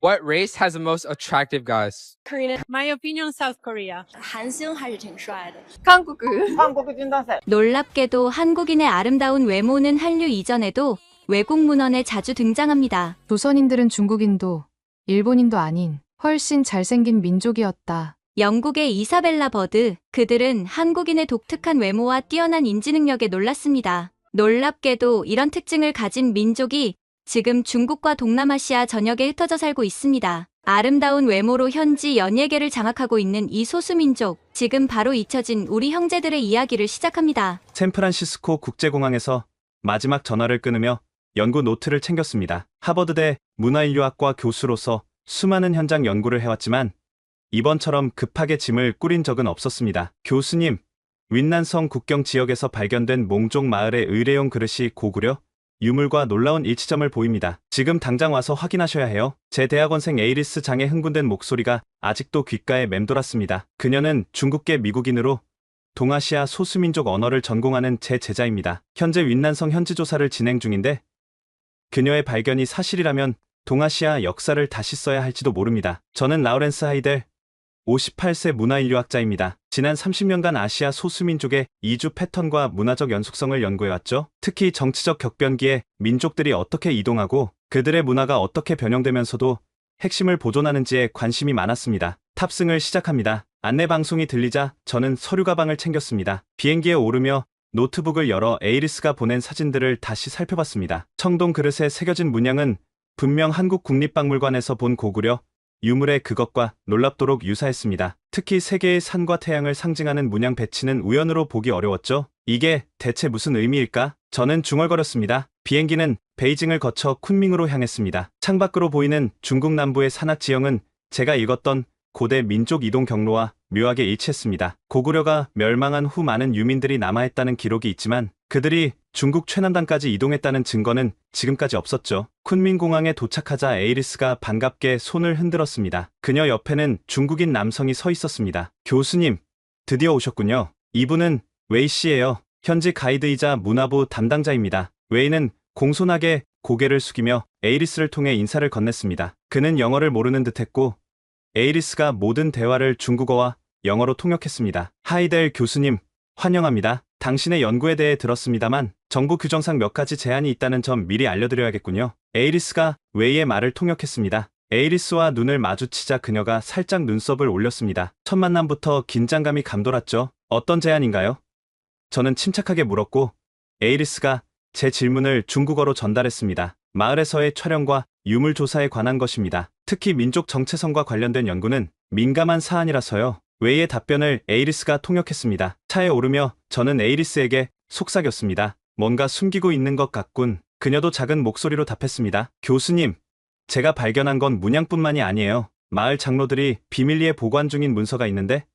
What race has the most attractive guys? Korean. My opinion, South Korea. 韩星还是挺帅的。 한국 놀랍게도 한국인의 아름다운 외모는 한류 이전에도 외국 문헌에 자주 등장합니다. 조선인들은 중국인도 일본인도 아닌 훨씬 잘생긴 민족이었다. 영국의 이사벨라 버드, 그들은 한국인의 독특한 외모와 뛰어난 인지 능력에 놀랐습니다. 놀랍게도 이런 특징을 가진 민족이 지금 중국과 동남아시아 전역에 흩어져 살고 있습니다. 아름다운 외모로 현지 연예계를 장악하고 있는 이 소수민족, 지금 바로 잊혀진 우리 형제들의 이야기를 시작합니다. 샌프란시스코 국제공항에서 마지막 전화를 끊으며 연구 노트를 챙겼습니다. 하버드대 문화인류학과 교수로서 수많은 현장 연구를 해왔지만 이번처럼 급하게 짐을 꾸린 적은 없었습니다. 교수님, 윈난성 국경 지역에서 발견된 몽족 마을의 의뢰용 그릇이 고구려, 유물과 놀라운 일치점을 보입니다. 지금 당장 와서 확인하셔야 해요. 제 대학원생 에이리스 장의 흥분된 목소리가 아직도 귓가에 맴돌았습니다. 그녀는 중국계 미국인으로 동아시아 소수민족 언어를 전공하는 제 제자입니다. 현재 윈난성 현지 조사를 진행 중인데 그녀의 발견이 사실이라면 동아시아 역사를 다시 써야 할지도 모릅니다. 저는 라우렌스 하이델, 58세 문화인류학자입니다. 지난 30년간 아시아 소수민족의 이주 패턴과 문화적 연속성을 연구해왔죠. 특히 정치적 격변기에 민족들이 어떻게 이동하고 그들의 문화가 어떻게 변형되면서도 핵심을 보존하는지에 관심이 많았습니다. 탑승을 시작합니다. 안내방송이 들리자 저는 서류 가방을 챙겼습니다. 비행기에 오르며 노트북을 열어 에이리스가 보낸 사진들을 다시 살펴봤습니다. 청동 그릇에 새겨진 문양은 분명 한국 국립박물관에서 본 고구려 유물의 그것과 놀랍도록 유사했습니다. 특히 세 개의 산과 태양을 상징하는 문양 배치는 우연으로 보기 어려웠죠. 이게 대체 무슨 의미일까? 저는 중얼거렸습니다. 비행기는 베이징을 거쳐 쿤밍으로 향했습니다. 창밖으로 보이는 중국 남부의 산악 지형은 제가 읽었던 고대 민족 이동 경로와 묘하게 일치했습니다. 고구려가 멸망한 후 많은 유민들이 남아있다는 기록이 있지만 그들이 중국 최남단까지 이동했다는 증거는 지금까지 없었죠. 쿤밍공항에 도착하자 에이리스가 반갑게 손을 흔들었습니다. 그녀 옆에는 중국인 남성이 서 있었습니다. 교수님, 드디어 오셨군요. 이분은 웨이 씨예요. 현지 가이드이자 문화부 담당자입니다. 웨이는 공손하게 고개를 숙이며 에이리스를 통해 인사를 건넸습니다. 그는 영어를 모르는 듯했고 에이리스가 모든 대화를 중국어와 영어로 통역했습니다. 하이델 교수님, 환영합니다. 당신의 연구에 대해 들었습니다만 정부 규정상 몇 가지 제한이 있다는 점 미리 알려드려야겠군요. 에이리스가 웨이의 말을 통역했습니다. 에이리스와 눈을 마주치자 그녀가 살짝 눈썹을 올렸습니다. 첫 만남부터 긴장감이 감돌았죠. 어떤 제안인가요? 저는 침착하게 물었고 에이리스가 제 질문을 중국어로 전달했습니다. 마을에서의 촬영과 유물 조사에 관한 것입니다. 특히 민족 정체성과 관련된 연구는 민감한 사안이라서요. 웨이의 답변을 에이리스가 통역했습니다. 차에 오르며 저는 에이리스에게 속삭였습니다. 뭔가 숨기고 있는 것 같군. 그녀도 작은 목소리로 답했습니다. 교수님, 제가 발견한 건 문양뿐만이 아니에요. 마을 장로들이 비밀리에 보관 중인 문서가 있는데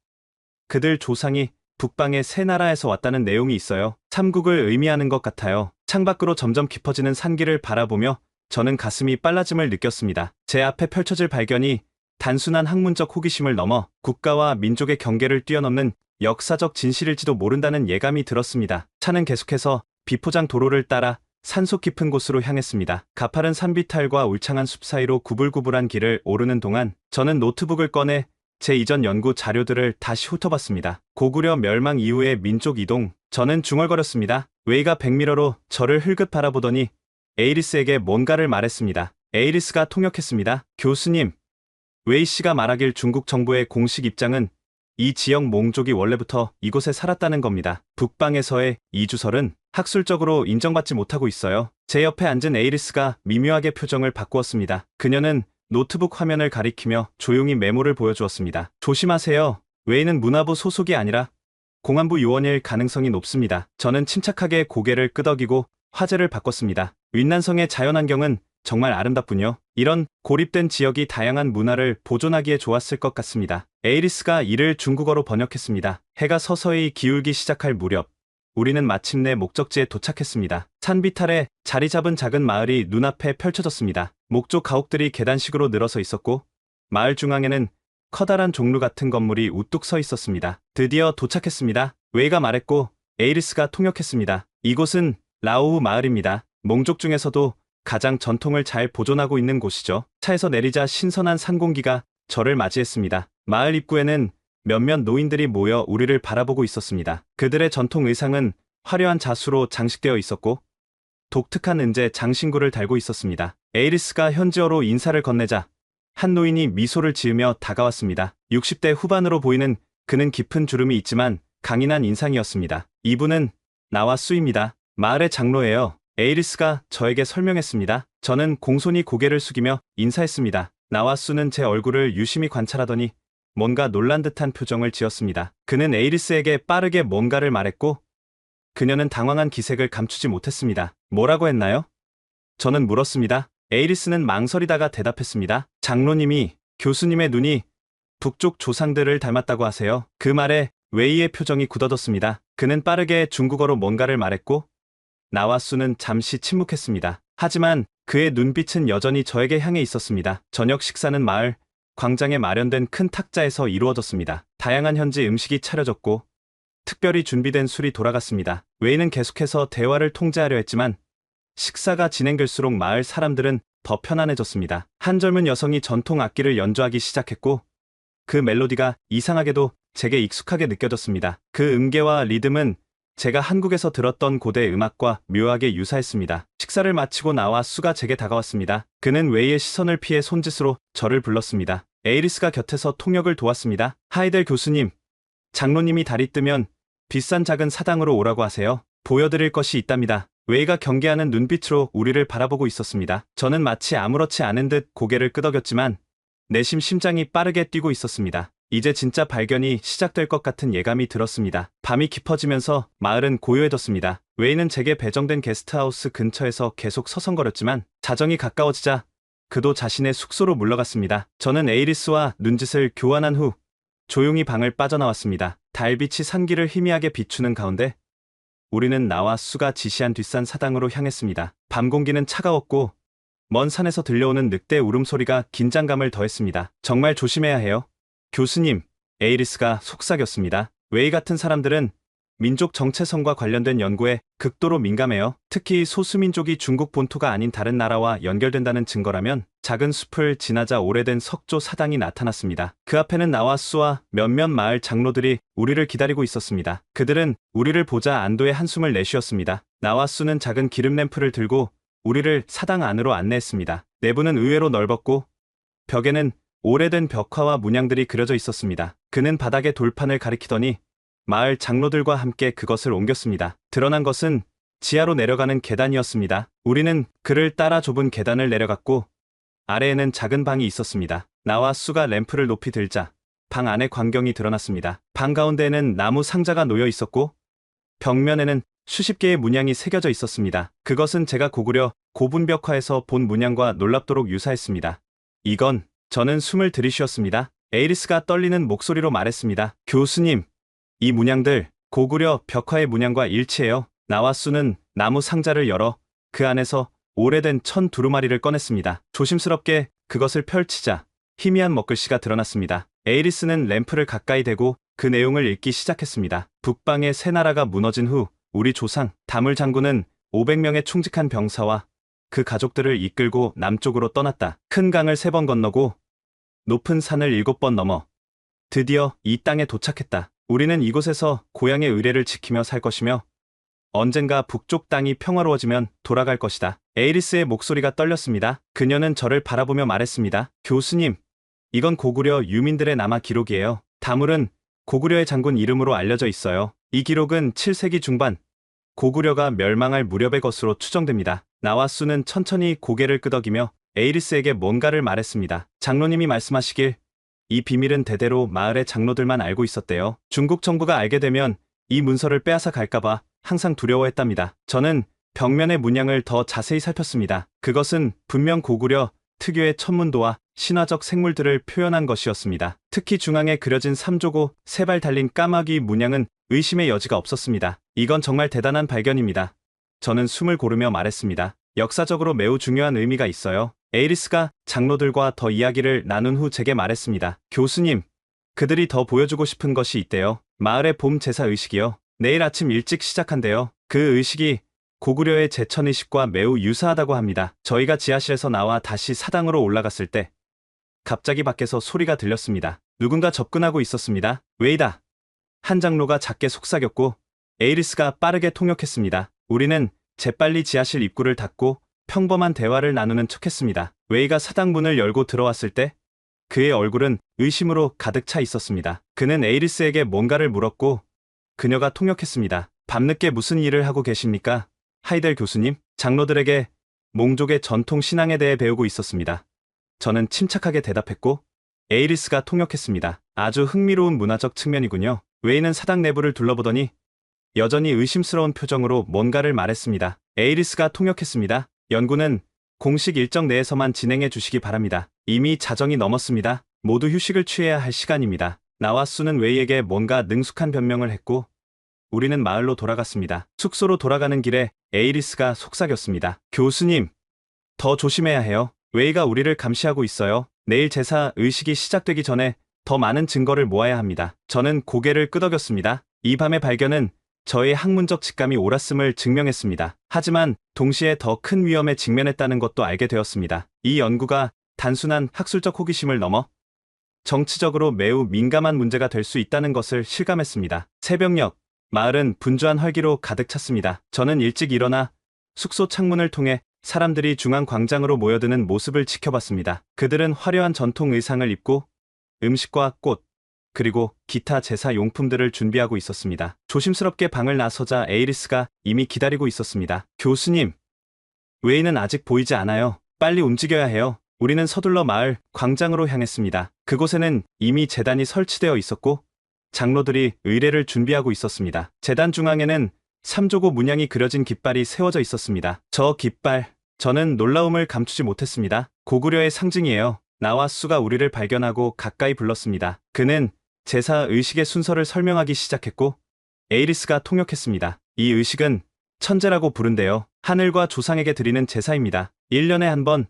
그들 조상이 북방의 세 나라에서 왔다는 내용이 있어요. 참국을 의미하는 것 같아요. 창밖으로 점점 깊어지는 산길을 바라보며 저는 가슴이 빨라짐을 느꼈습니다. 제 앞에 펼쳐질 발견이 단순한 학문적 호기심을 넘어 국가와 민족의 경계를 뛰어넘는 역사적 진실일지도 모른다는 예감이 들었습니다. 차는 계속해서 비포장 도로를 따라 산속 깊은 곳으로 향했습니다. 가파른 산비탈과 울창한 숲 사이로 구불구불한 길을 오르는 동안 저는 노트북을 꺼내 제 이전 연구 자료들을 다시 훑어봤습니다. 고구려 멸망 이후의 민족 이동, 저는 중얼거렸습니다. 웨이가 백미러로 저를 흘긋 바라보더니 에이리스에게 뭔가를 말했습니다. 에이리스가 통역했습니다. 교수님, 웨이 씨가 말하길 중국 정부의 공식 입장은 이 지역 몽족이 원래부터 이곳에 살았다는 겁니다. 북방에서의 이주설은 학술적으로 인정받지 못하고 있어요. 제 옆에 앉은 에이리스가 미묘하게 표정을 바꾸었습니다. 그녀는 노트북 화면을 가리키며 조용히 메모를 보여주었습니다. 조심하세요. 웨이는 문화부 소속이 아니라 공안부 요원일 가능성이 높습니다. 저는 침착하게 고개를 끄덕이고 화제를 바꿨습니다. 윈난성의 자연환경은 정말 아름답군요. 이런 고립된 지역이 다양한 문화를 보존하기에 좋았을 것 같습니다. 에이리스가 이를 중국어로 번역했습니다. 해가 서서히 기울기 시작할 무렵 우리는 마침내 목적지에 도착했습니다. 산비탈에 자리 잡은 작은 마을이 눈앞에 펼쳐졌습니다. 목조 가옥들이 계단식으로 늘어서 있었고 마을 중앙에는 커다란 종루 같은 건물이 우뚝 서 있었습니다. 드디어 도착했습니다. 웨이가 말했고 에이리스가 통역했습니다. 이곳은 라오우 마을입니다. 몽족 중에서도 가장 전통을 잘 보존하고 있는 곳이죠. 차에서 내리자 신선한 산 공기가 저를 맞이했습니다. 마을 입구에는 몇몇 노인들이 모여 우리를 바라보고 있었습니다. 그들의 전통 의상은 화려한 자수로 장식되어 있었고 독특한 은재 장신구를 달고 있었습니다. 에이리스가 현지어로 인사를 건네자 한 노인이 미소를 지으며 다가왔습니다. 60대 후반으로 보이는 그는 깊은 주름이 있지만 강인한 인상이었습니다. 이분은 나와수입니다. 마을의 장로예요. 에이리스가 저에게 설명했습니다. 저는 공손히 고개를 숙이며 인사했습니다. 나와수는 제 얼굴을 유심히 관찰하더니 뭔가 놀란 듯한 표정을 지었습니다. 그는 에이리스에게 빠르게 뭔가를 말했고 그녀는 당황한 기색을 감추지 못했습니다. 뭐라고 했나요? 저는 물었습니다. 에이리스는 망설이다가 대답했습니다. 장로님이 교수님의 눈이 북쪽 조상들을 닮았다고 하세요. 그 말에 웨이의 표정이 굳어졌습니다. 그는 빠르게 중국어로 뭔가를 말했고 나와수는 잠시 침묵했습니다. 하지만 그의 눈빛은 여전히 저에게 향해 있었습니다. 저녁 식사는 마을 광장에 마련된 큰 탁자에서 이루어졌습니다. 다양한 현지 음식이 차려졌고 특별히 준비된 술이 돌아갔습니다. 웨이는 계속해서 대화를 통제하려 했지만 식사가 진행될수록 마을 사람들은 더 편안해졌습니다. 한 젊은 여성이 전통 악기를 연주하기 시작했고 그 멜로디가 이상하게도 제게 익숙하게 느껴졌습니다. 그 음계와 리듬은 제가 한국에서 들었던 고대 음악과 묘하게 유사했습니다. 식사를 마치고 나와수가 제게 다가왔습니다. 그는 웨이의 시선을 피해 손짓으로 저를 불렀습니다. 에이리스가 곁에서 통역을 도왔습니다. 하이델 교수님, 장로님이 달이 뜨면 비싼 작은 사당으로 오라고 하세요. 보여드릴 것이 있답니다. 웨이가 경계하는 눈빛으로 우리를 바라보고 있었습니다. 저는 마치 아무렇지 않은 듯 고개를 끄덕였지만 내심 심장이 빠르게 뛰고 있었습니다. 이제 진짜 발견이 시작될 것 같은 예감이 들었습니다. 밤이 깊어지면서 마을은 고요해졌습니다. 웨이는 제게 배정된 게스트하우스 근처에서 계속 서성거렸지만 자정이 가까워지자 그도 자신의 숙소로 물러갔습니다. 저는 에이리스와 눈짓을 교환한 후 조용히 방을 빠져나왔습니다. 달빛이 산길을 희미하게 비추는 가운데 우리는 나와수가 지시한 뒷산 사당으로 향했습니다. 밤 공기는 차가웠고 먼 산에서 들려오는 늑대 울음소리가 긴장감을 더했습니다. 정말 조심해야 해요. 교수님, 에이리스가 속삭였습니다. 웨이 같은 사람들은 민족 정체성과 관련된 연구에 극도로 민감해요. 특히 소수민족이 중국 본토가 아닌 다른 나라와 연결된다는 증거라면 작은 숲을 지나자 오래된 석조 사당이 나타났습니다. 그 앞에는 나와수와 몇몇 마을 장로들이 우리를 기다리고 있었습니다. 그들은 우리를 보자 안도의 한숨을 내쉬었습니다. 나와수는 작은 기름 램프를 들고 우리를 사당 안으로 안내했습니다. 내부는 의외로 넓었고 벽에는 오래된 벽화와 문양들이 그려져 있었습니다. 그는 바닥에 돌판을 가리키더니 마을 장로들과 함께 그것을 옮겼습니다. 드러난 것은 지하로 내려가는 계단이었습니다. 우리는 그를 따라 좁은 계단을 내려갔고 아래에는 작은 방이 있었습니다. 나와수가 램프를 높이 들자 방 안의 광경이 드러났습니다. 방 가운데에는 나무 상자가 놓여 있었고 벽면에는 수십 개의 문양이 새겨져 있었습니다. 그것은 제가 고구려 고분벽화에서 본 문양과 놀랍도록 유사했습니다. 이건 저는 숨을 들이쉬었습니다. 에이리스가 떨리는 목소리로 말했습니다. 교수님, 이 문양들 고구려 벽화의 문양과 일치해요. 나와수는 나무 상자를 열어 그 안에서 오래된 천 두루마리를 꺼냈습니다. 조심스럽게 그것을 펼치자 희미한 먹글씨가 드러났습니다. 에이리스는 램프를 가까이 대고 그 내용을 읽기 시작했습니다. 북방의 새 나라가 무너진 후 우리 조상 다물 장군은 500명의 충직한 병사와 그 가족들을 이끌고 남쪽으로 떠났다. 큰 강을 3번 건너고 높은 산을 7번 넘어 드디어 이 땅에 도착했다. 우리는 이곳에서 고향의 의례를 지키며 살 것이며 언젠가 북쪽 땅이 평화로워지면 돌아갈 것이다. 에이리스의 목소리가 떨렸습니다. 그녀는 저를 바라보며 말했습니다. 교수님, 이건 고구려 유민들의 남아 기록이에요. 다물은 고구려의 장군 이름으로 알려져 있어요. 이 기록은 7세기 중반 고구려가 멸망할 무렵의 것으로 추정됩니다. 나와수는 천천히 고개를 끄덕이며 에이리스에게 뭔가를 말했습니다. 장로님이 말씀하시길 이 비밀은 대대로 마을의 장로들만 알고 있었대요. 중국 정부가 알게 되면 이 문서를 빼앗아 갈까봐 항상 두려워했답니다. 저는 벽면의 문양을 더 자세히 살폈습니다. 그것은 분명 고구려 특유의 천문도와 신화적 생물들을 표현한 것이었습니다. 특히 중앙에 그려진 삼조고 3발 달린 까마귀 문양은 의심의 여지가 없었습니다. 이건 정말 대단한 발견입니다. 저는 숨을 고르며 말했습니다. 역사적으로 매우 중요한 의미가 있어요. 에이리스가 장로들과 더 이야기를 나눈 후 제게 말했습니다. 교수님, 그들이 더 보여주고 싶은 것이 있대요. 마을의 봄 제사 의식이요. 내일 아침 일찍 시작한대요. 그 의식이 고구려의 제천의식과 매우 유사하다고 합니다. 저희가 지하실에서 나와 다시 사당으로 올라갔을 때 갑자기 밖에서 소리가 들렸습니다. 누군가 접근하고 있었습니다. 웨이다. 한 장로가 작게 속삭였고 에이리스가 빠르게 통역했습니다. 우리는 재빨리 지하실 입구를 닫고 평범한 대화를 나누는 척했습니다. 웨이가 사당 문을 열고 들어왔을 때 그의 얼굴은 의심으로 가득 차 있었습니다. 그는 에이리스에게 뭔가를 물었고 그녀가 통역했습니다. 밤늦게 무슨 일을 하고 계십니까? 하이델 교수님, 장로들에게 몽족의 전통 신앙에 대해 배우고 있었습니다. 저는 침착하게 대답했고 에이리스가 통역했습니다. 아주 흥미로운 문화적 측면이군요. 웨이는 사당 내부를 둘러보더니 여전히 의심스러운 표정으로 뭔가를 말했습니다. 에이리스가 통역했습니다. 연구는 공식 일정 내에서만 진행해 주시기 바랍니다. 이미 자정이 넘었습니다. 모두 휴식을 취해야 할 시간입니다. 나와 수는 웨이에게 뭔가 능숙한 변명을 했고 우리는 마을로 돌아갔습니다. 숙소로 돌아가는 길에 에이리스가 속삭였습니다. 교수님, 더 조심해야 해요. 웨이가 우리를 감시하고 있어요. 내일 제사 의식이 시작되기 전에 더 많은 증거를 모아야 합니다. 저는 고개를 끄덕였습니다. 이 밤의 발견은 저의 학문적 직감이 옳았음을 증명했습니다. 하지만 동시에 더 큰 위험에 직면했다는 것도 알게 되었습니다. 이 연구가 단순한 학술적 호기심을 넘어 정치적으로 매우 민감한 문제가 될 수 있다는 것을 실감했습니다. 새벽녘, 마을은 분주한 활기로 가득 찼습니다. 저는 일찍 일어나 숙소 창문을 통해 사람들이 중앙 광장으로 모여드는 모습을 지켜봤습니다. 그들은 화려한 전통 의상을 입고 음식과 꽃, 그리고 기타 제사 용품들을 준비하고 있었습니다. 조심스럽게 방을 나서자 에이리스가 이미 기다리고 있었습니다. 교수님, 웨이는 아직 보이지 않아요. 빨리 움직여야 해요. 우리는 서둘러 마을 광장으로 향했습니다. 그곳에는 이미 제단이 설치되어 있었고 장로들이 의례를 준비하고 있었습니다. 제단 중앙에는 삼조고 문양이 그려진 깃발이 세워져 있었습니다. 저 깃발, 저는 놀라움을 감추지 못했습니다. 고구려의 상징이에요. 나와 수가 우리를 발견하고 가까이 불렀습니다. 그는 제사 의식의 순서를 설명하기 시작했고 에이리스가 통역했습니다. 이 의식은 천제라고 부른대요. 하늘과 조상에게 드리는 제사입니다. 1년에 한 번,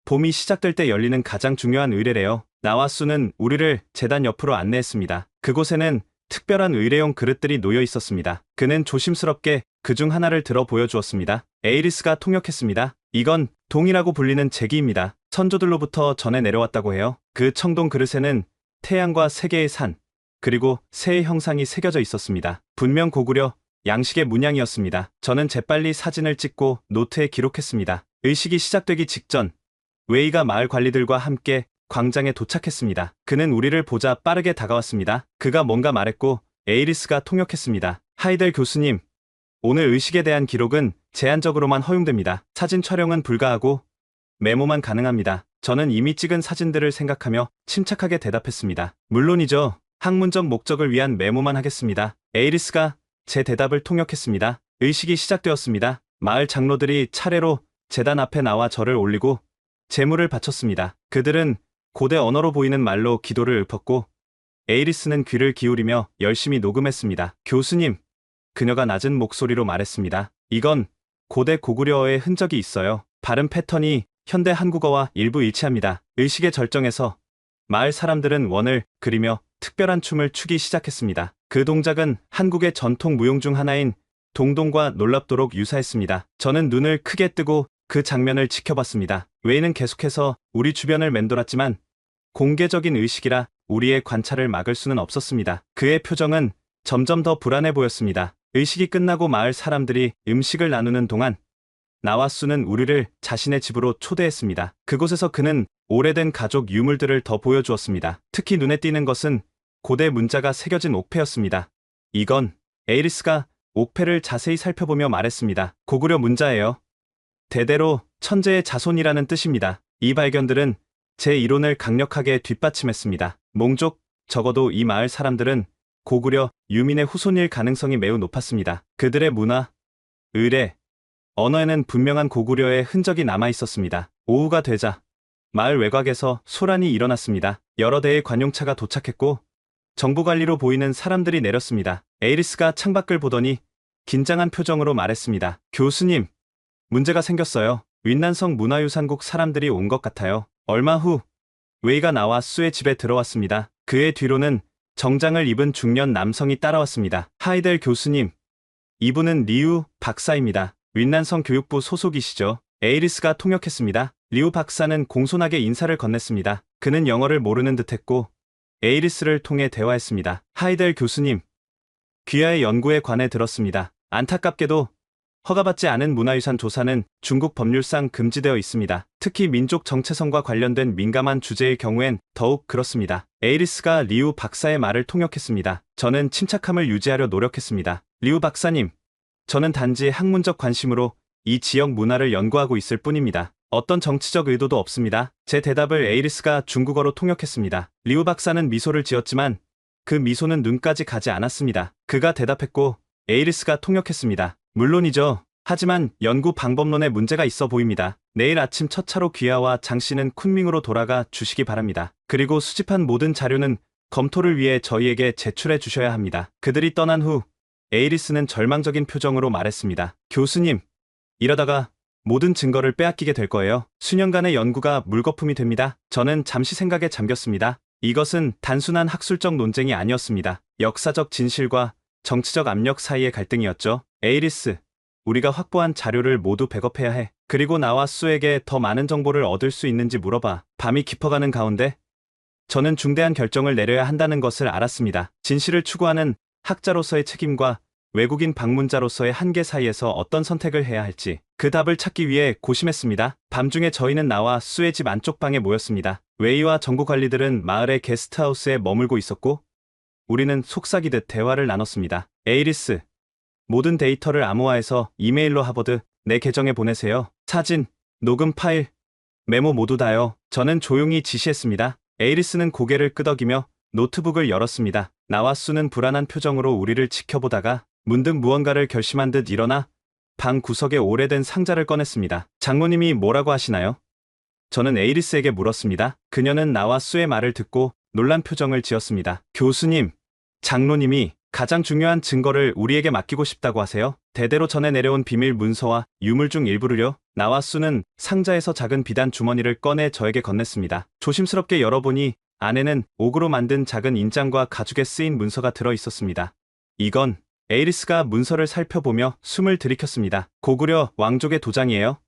봄이 시작될 때 열리는 가장 중요한 의례래요. 나와 수는 우리를 제단 옆으로 안내했습니다. 그곳에는 특별한 의례용 그릇들이 놓여 있었습니다. 그는 조심스럽게 그중 하나를 들어 보여주었습니다. 에이리스가 통역했습니다. 이건 동이라고 불리는 제기입니다. 선조들로부터 전해 내려왔다고 해요. 그 청동 그릇에는 태양과 세 개의 산, 그리고 새의 형상이 새겨져 있었습니다. 분명 고구려 양식의 문양이었습니다. 저는 재빨리 사진을 찍고 노트에 기록했습니다. 의식이 시작되기 직전 웨이가 마을 관리들과 함께 광장에 도착했습니다. 그는 우리를 보자 빠르게 다가왔습니다. 그가 뭔가 말했고 에이리스가 통역했습니다. 하이델 교수님, 오늘 의식에 대한 기록은 제한적으로만 허용됩니다. 사진 촬영은 불가하고 메모만 가능합니다. 저는 이미 찍은 사진들을 생각하며 침착하게 대답했습니다. 물론이죠. 학문적 목적을 위한 메모만 하겠습니다. 에이리스가 제 대답을 통역했습니다. 의식이 시작되었습니다. 마을 장로들이 차례로 제단 앞에 나와 절을 올리고 제물을 바쳤습니다. 그들은 고대 언어로 보이는 말로 기도를 읊었고 에이리스는 귀를 기울이며 열심히 녹음했습니다. 교수님, 그녀가 낮은 목소리로 말했습니다. 이건 고대 고구려어의 흔적이 있어요. 발음 패턴이 현대 한국어와 일부 일치합니다. 의식의 절정에서 마을 사람들은 원을 그리며 특별한 춤을 추기 시작했습니다. 그 동작은 한국의 전통 무용 중 하나인 동동과 놀랍도록 유사했습니다. 저는 눈을 크게 뜨고 그 장면을 지켜봤습니다. 웨이는 계속해서 우리 주변을 맴돌았지만 공개적인 의식이라 우리의 관찰을 막을 수는 없었습니다. 그의 표정은 점점 더 불안해 보였습니다. 의식이 끝나고 마을 사람들이 음식을 나누는 동안 나와 수는 우리를 자신의 집으로 초대했습니다. 그곳에서 그는 오래된 가족 유물들을 더 보여주었습니다. 특히 눈에 띄는 것은 고대 문자가 새겨진 옥패였습니다. 이건 에이리스가 옥패를 자세히 살펴보며 말했습니다. 고구려 문자예요. 대대로 천재의 자손이라는 뜻입니다. 이 발견들은 제 이론을 강력하게 뒷받침했습니다. 몽족, 적어도 이 마을 사람들은 고구려 유민의 후손일 가능성이 매우 높았습니다. 그들의 문화, 의례, 언어에는 분명한 고구려의 흔적이 남아 있었습니다. 오후가 되자 마을 외곽에서 소란이 일어났습니다. 여러 대의 관용차가 도착했고 정보관리로 보이는 사람들이 내렸습니다. 에이리스가 창밖을 보더니 긴장한 표정으로 말했습니다. 교수님, 문제가 생겼어요. 윈난성 문화유산국 사람들이 온 것 같아요. 얼마 후 웨이가 나와 수의 집에 들어왔습니다. 그의 뒤로는 정장을 입은 중년 남성이 따라왔습니다. 하이델 교수님, 이분은 리우 박사입니다. 윈난성 교육부 소속이시죠. 에이리스가 통역했습니다. 리우 박사는 공손하게 인사를 건넸습니다. 그는 영어를 모르는 듯했고 에이리스를 통해 대화했습니다. 하이델 교수님, 귀하의 연구에 관해 들었습니다. 안타깝게도 허가받지 않은 문화유산 조사는 중국 법률상 금지되어 있습니다. 특히 민족 정체성과 관련된 민감한 주제의 경우엔 더욱 그렇습니다. 에이리스가 리우 박사의 말을 통역했습니다. 저는 침착함을 유지하려 노력했습니다. 리우 박사님, 저는 단지 학문적 관심으로 이 지역 문화를 연구하고 있을 뿐입니다. 어떤 정치적 의도도 없습니다. 제 대답을 에이리스가 중국어로 통역했습니다. 리우 박사는 미소를 지었지만 그 미소는 눈까지 가지 않았습니다. 그가 대답했고 에이리스가 통역했습니다. 물론이죠. 하지만 연구 방법론에 문제가 있어 보입니다. 내일 아침 첫 차로 귀하와 장 씨는 쿤밍으로 돌아가 주시기 바랍니다. 그리고 수집한 모든 자료는 검토를 위해 저희에게 제출해 주셔야 합니다. 그들이 떠난 후 에이리스는 절망적인 표정으로 말했습니다. 교수님, 이러다가 모든 증거를 빼앗기게 될 거예요. 수년간의 연구가 물거품이 됩니다. 저는 잠시 생각에 잠겼습니다. 이것은 단순한 학술적 논쟁이 아니었습니다. 역사적 진실과 정치적 압력 사이의 갈등이었죠. 에이리스, 우리가 확보한 자료를 모두 백업해야 해. 그리고 나와 수에게 더 많은 정보를 얻을 수 있는지 물어봐. 밤이 깊어가는 가운데 저는 중대한 결정을 내려야 한다는 것을 알았습니다. 진실을 추구하는 학자로서의 책임과 외국인 방문자로서의 한계 사이에서 어떤 선택을 해야 할지 그 답을 찾기 위해 고심했습니다. 밤중에 저희는 나와 수의 집 안쪽 방에 모였습니다. 웨이와 정부 관리들은 마을의 게스트하우스에 머물고 있었고 우리는 속삭이듯 대화를 나눴습니다. 에이리스, 모든 데이터를 암호화해서 이메일로 하버드 내 계정에 보내세요. 사진, 녹음 파일, 메모 모두 다요. 저는 조용히 지시했습니다. 에이리스는 고개를 끄덕이며 노트북을 열었습니다. 나와 수는 불안한 표정으로 우리를 지켜보다가 문득 무언가를 결심한 듯 일어나 방 구석에 오래된 상자를 꺼냈습니다. 장모님이 뭐라고 하시나요? 저는 에이리스에게 물었습니다. 그녀는 나와 수의 말을 듣고 놀란 표정을 지었습니다. 교수님, 장로님이 가장 중요한 증거를 우리에게 맡기고 싶다고 하세요. 대대로 전해 내려온 비밀 문서와 유물 중 일부를요. 나와 수는 상자에서 작은 비단 주머니를 꺼내 저에게 건넸습니다. 조심스럽게 열어보니 안에는 옥으로 만든 작은 인장과 가죽에 쓰인 문서가 들어 있었습니다. 이건 에이리스가 문서를 살펴보며 숨을 들이켰습니다. 고구려 왕족의 도장이에요.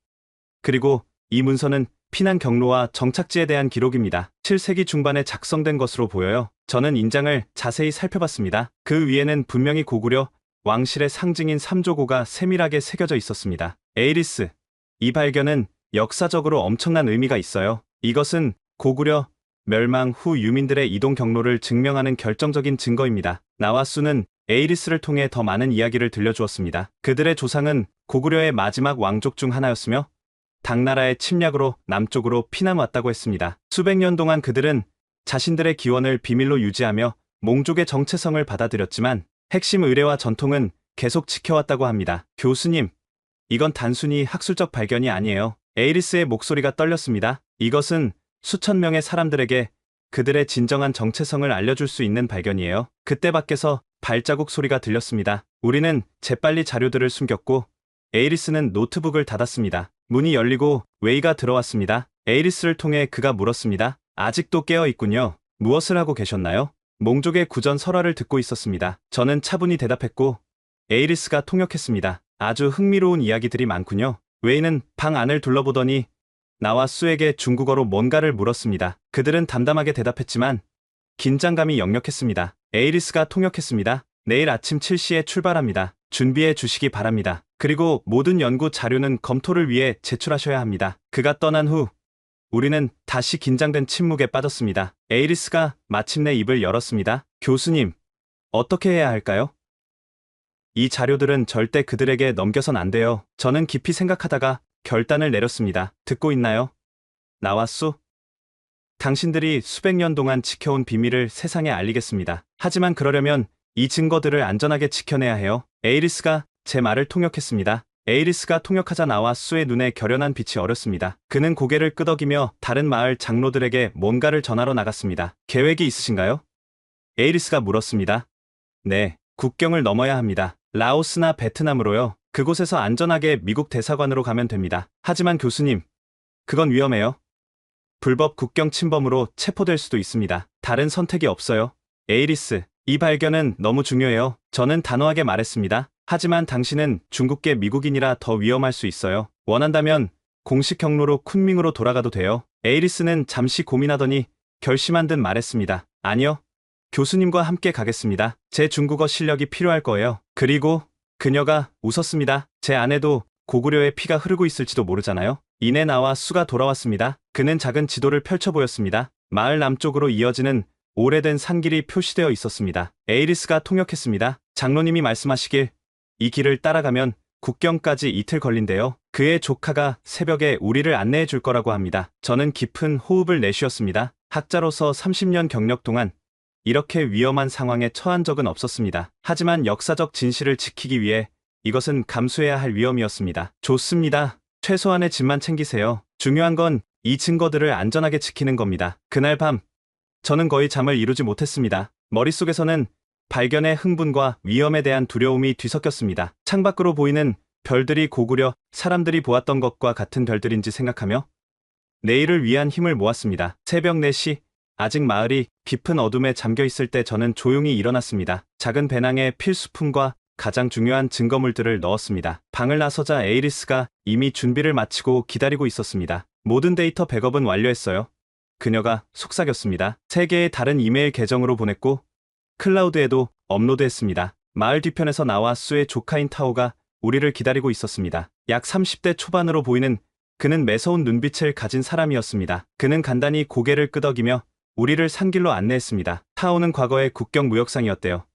그리고 이 문서는 피난 경로와 정착지에 대한 기록입니다. 7세기 중반에 작성된 것으로 보여요. 저는 인장을 자세히 살펴봤습니다. 그 위에는 분명히 고구려 왕실의 상징인 삼조고가 세밀하게 새겨져 있었습니다. 에이리스, 이 발견은 역사적으로 엄청난 의미가 있어요. 이것은 고구려 멸망 후 유민들의 이동 경로를 증명하는 결정적인 증거입니다. 나와 수는 에이리스를 통해 더 많은 이야기를 들려주었습니다. 그들의 조상은 고구려의 마지막 왕족 중 하나였으며 당나라의 침략으로 남쪽으로 피난 왔다고 했습니다. 수백 년 동안 그들은 자신들의 기원을 비밀로 유지하며 몽족의 정체성을 받아들였지만 핵심 의례와 전통은 계속 지켜왔다고 합니다. 교수님, 이건 단순히 학술적 발견이 아니에요. 에이리스의 목소리가 떨렸습니다. 이것은 수천 명의 사람들에게 그들의 진정한 정체성을 알려줄 수 있는 발견이에요. 그때 밖에서 발자국 소리가 들렸습니다. 우리는 재빨리 자료들을 숨겼고 에이리스는 노트북을 닫았습니다. 문이 열리고 웨이가 들어왔습니다. 에이리스를 통해 그가 물었습니다. 아직도 깨어 있군요. 무엇을 하고 계셨나요? 몽족의 구전 설화를 듣고 있었습니다. 저는 차분히 대답했고 에이리스가 통역했습니다. 아주 흥미로운 이야기들이 많군요. 웨이는 방 안을 둘러보더니 나와 수에게 중국어로 뭔가를 물었습니다. 그들은 담담하게 대답했지만 긴장감이 역력했습니다. 에이리스가 통역했습니다. 내일 아침 7시에 출발합니다. 준비해 주시기 바랍니다. 그리고 모든 연구 자료는 검토를 위해 제출하셔야 합니다. 그가 떠난 후 우리는 다시 긴장된 침묵에 빠졌습니다. 에이리스가 마침내 입을 열었습니다. 교수님, 어떻게 해야 할까요? 이 자료들은 절대 그들에게 넘겨선 안 돼요. 저는 깊이 생각하다가 결단을 내렸습니다. 듣고 있나요? 나와 수? 당신들이 수백 년 동안 지켜온 비밀을 세상에 알리겠습니다. 하지만 그러려면 이 증거들을 안전하게 지켜내야 해요. 에이리스가 제 말을 통역했습니다. 에이리스가 통역하자 나와 수의 눈에 결연한 빛이 어렸습니다. 그는 고개를 끄덕이며 다른 마을 장로들에게 뭔가를 전하러 나갔습니다. 계획이 있으신가요? 에이리스가 물었습니다. 네, 국경을 넘어야 합니다. 라오스나 베트남으로요. 그곳에서 안전하게 미국 대사관으로 가면 됩니다. 하지만 교수님, 그건 위험해요. 불법 국경 침범으로 체포될 수도 있습니다. 다른 선택이 없어요. 에이리스, 이 발견은 너무 중요해요. 저는 단호하게 말했습니다. 하지만 당신은 중국계 미국인이라 더 위험할 수 있어요. 원한다면 공식 경로로 쿤밍으로 돌아가도 돼요. 에이리스는 잠시 고민하더니 결심한 듯 말했습니다. 아니요. 교수님과 함께 가겠습니다. 제 중국어 실력이 필요할 거예요. 그리고 그녀가 웃었습니다. 제 안에도 고구려의 피가 흐르고 있을지도 모르잖아요. 이내 나와 수가 돌아왔습니다. 그는 작은 지도를 펼쳐 보였습니다. 마을 남쪽으로 이어지는 오래된 산길이 표시되어 있었습니다. 에이리스가 통역했습니다. 장로님이 말씀하시길 이 길을 따라가면 국경까지 이틀 걸린대요. 그의 조카가 새벽에 우리를 안내해 줄 거라고 합니다. 저는 깊은 호흡을 내쉬었습니다. 학자로서 30년 경력 동안 이렇게 위험한 상황에 처한 적은 없었습니다. 하지만 역사적 진실을 지키기 위해 이것은 감수해야 할 위험이었습니다. 좋습니다. 최소한의 짐만 챙기세요. 중요한 건 이 증거들을 안전하게 지키는 겁니다. 그날 밤 저는 거의 잠을 이루지 못했습니다. 머릿속에서는 발견의 흥분과 위험에 대한 두려움이 뒤섞였습니다. 창밖으로 보이는 별들이 고구려 사람들이 보았던 것과 같은 별들인지 생각하며 내일을 위한 힘을 모았습니다. 새벽 4시, 아직 마을이 깊은 어둠에 잠겨 있을 때 저는 조용히 일어났습니다. 작은 배낭에 필수품과 가장 중요한 증거물들을 넣었습니다. 방을 나서자 에이리스가 이미 준비를 마치고 기다리고 있었습니다. 모든 데이터 백업은 완료했어요. 그녀가 속삭였습니다. 3개의 다른 이메일 계정으로 보냈고 클라우드에도 업로드했습니다. 마을 뒤편에서 나와 수의 조카인 타오가 우리를 기다리고 있었습니다. 약 30대 초반으로 보이는 그는 매서운 눈빛을 가진 사람이었습니다. 그는 간단히 고개를 끄덕이며 우리를 산길로 안내했습니다. 타오는 과거의 국경 무역상이었대요.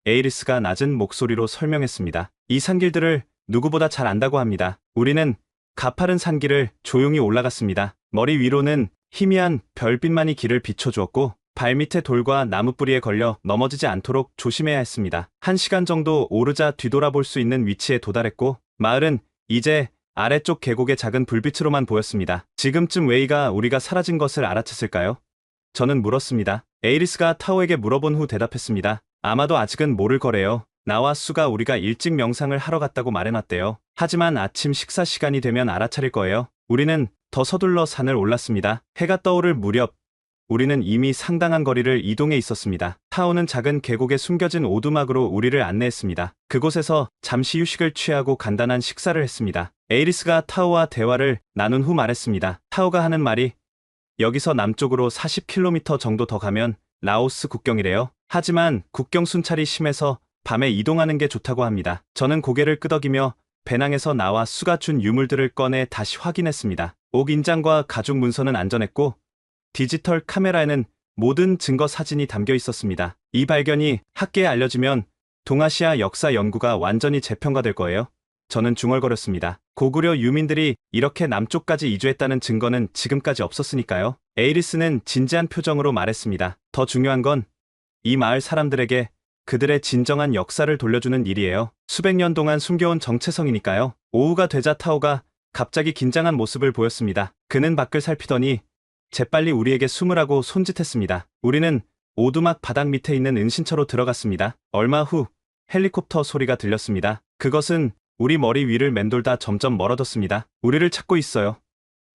에이리스가 낮은 목소리로 설명했습니다. 이 산길들을 누구보다 잘 안다고 합니다. 우리는 가파른 산길을 조용히 올라갔습니다. 머리 위로는 희미한 별빛만이 길을 비춰주었고 발밑에 돌과 나무뿌리에 걸려 넘어지지 않도록 조심해야 했습니다. 1시간 정도 오르자 뒤돌아볼 수 있는 위치에 도달했고 마을은 이제 아래쪽 계곡의 작은 불빛으로만 보였습니다. 지금쯤 웨이가 우리가 사라진 것을 알아챘을까요? 저는 물었습니다. 에이리스가 타오에게 물어본 후 대답했습니다. 아마도 아직은 모를 거래요. 나와 수가 우리가 일찍 명상을 하러 갔다고 말해놨대요. 하지만 아침 식사 시간이 되면 알아차릴 거예요. 우리는 더 서둘러 산을 올랐습니다. 해가 떠오를 무렵 우리는 이미 상당한 거리를 이동해 있었습니다. 타오는 작은 계곡에 숨겨진 오두막으로 우리를 안내했습니다. 그곳에서 잠시 휴식을 취하고 간단한 식사를 했습니다. 에이리스가 타오와 대화를 나눈 후 말했습니다. 타오가 하는 말이 여기서 남쪽으로 40km 정도 더 가면 라오스 국경이래요. 하지만 국경 순찰이 심해서 밤에 이동하는 게 좋다고 합니다. 저는 고개를 끄덕이며 배낭에서 나와 수가 준 유물들을 꺼내 다시 확인했습니다. 옥 인장과 가죽 문서는 안전했고 디지털 카메라에는 모든 증거 사진이 담겨 있었습니다. 이 발견이 학계에 알려지면 동아시아 역사 연구가 완전히 재평가될 거예요. 저는 중얼거렸습니다. 고구려 유민들이 이렇게 남쪽까지 이주했다는 증거는 지금까지 없었으니까요. 에이리스는 진지한 표정으로 말했습니다. 더 중요한 건 이 마을 사람들에게 그들의 진정한 역사를 돌려주는 일이에요. 수백 년 동안 숨겨온 정체성이니까요. 오후가 되자 타오가 갑자기 긴장한 모습을 보였습니다. 그는 밖을 살피더니 재빨리 우리에게 숨으라고 손짓했습니다. 우리는 오두막 바닥 밑에 있는 은신처로 들어갔습니다. 얼마 후 헬리콥터 소리가 들렸습니다. 그것은 우리 머리 위를 맴돌다 점점 멀어졌습니다. 우리를 찾고 있어요.